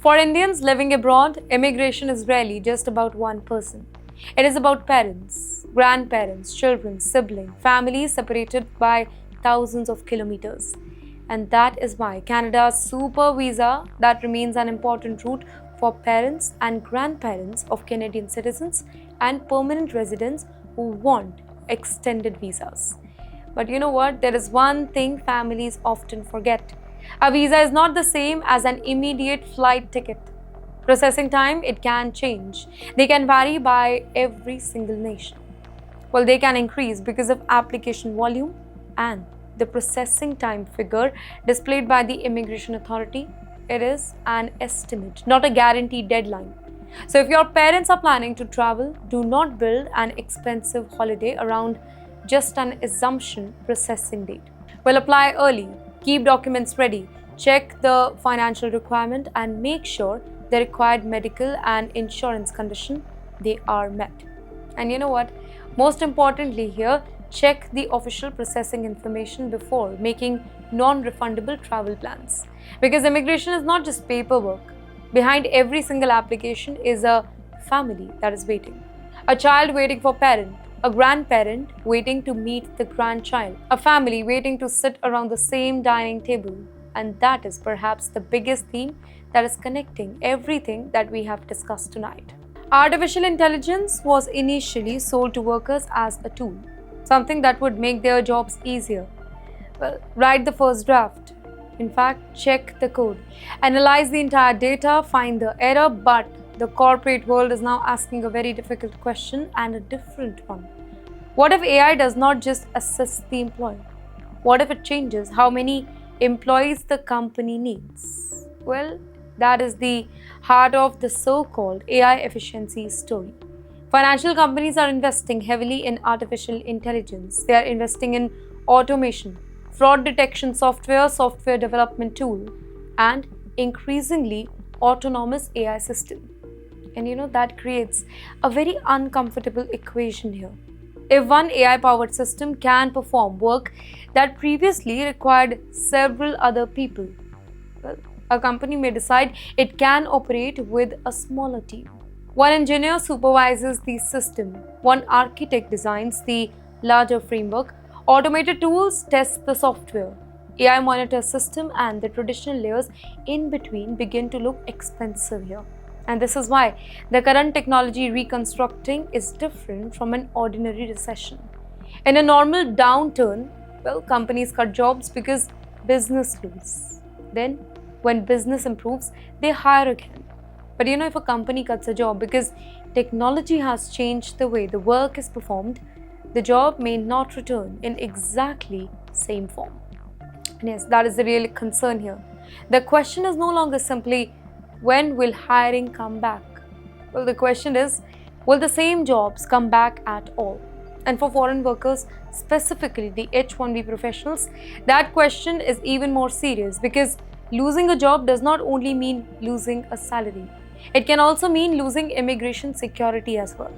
For Indians living abroad, immigration is rarely just about one person. It is about parents, grandparents, children, siblings, families separated by thousands of kilometers. And that is why Canada's super visa that remains an important route for parents and grandparents of Canadian citizens and permanent residents who want extended visas. But you know what? There is one thing families often forget. A visa is not the same as an immediate flight ticket. Processing time, it can change. They can vary by every single nation. Well, they can increase because of application volume and the processing time figure displayed by the immigration authority. It is an estimate, not a guaranteed deadline. So if your parents are planning to travel, do not build an expensive holiday around just an assumption processing date. Well, apply early, keep documents ready, check the financial requirement and make sure the required medical and insurance condition they are met. And you know what? Most importantly here, check the official processing information before making non-refundable travel plans. Because immigration is not just paperwork. Behind every single application is a family that is waiting. A child waiting for parent, a grandparent waiting to meet the grandchild, a family waiting to sit around the same dining table. And that is perhaps the biggest theme that is connecting everything that we have discussed tonight. Artificial intelligence was initially sold to workers as a tool, something that would make their jobs easier. Well, write the first draft. In fact, check the code, analyze the entire data, find the error, but the corporate world is now asking a very difficult question and a different one. What if AI does not just assist the employee? What if it changes how many employees the company needs? Well, that is the heart of the so-called AI efficiency story. Financial companies are investing heavily in artificial intelligence. They are investing in automation, fraud detection software, software development tool, and increasingly autonomous AI system. And you know, that creates a very uncomfortable equation here. If one AI-powered system can perform work that previously required several other people, well, a company may decide it can operate with a smaller team. One engineer supervises the system, one architect designs the larger framework, automated tools test the software, AI monitors system, and the traditional layers in between begin to look expensive here. And this is why the current technology reconstructing is different from an ordinary recession. In a normal downturn, well, companies cut jobs because business loses. Then, when business improves, they hire again. But you know, if a company cuts a job because technology has changed the way the work is performed, the job may not return in exactly same form. And yes, that is the real concern here. The question is no longer simply, when will hiring come back? Well, the question is, will the same jobs come back at all? And for foreign workers, specifically the H-1B professionals, that question is even more serious because losing a job does not only mean losing a salary. It can also mean losing immigration security as well.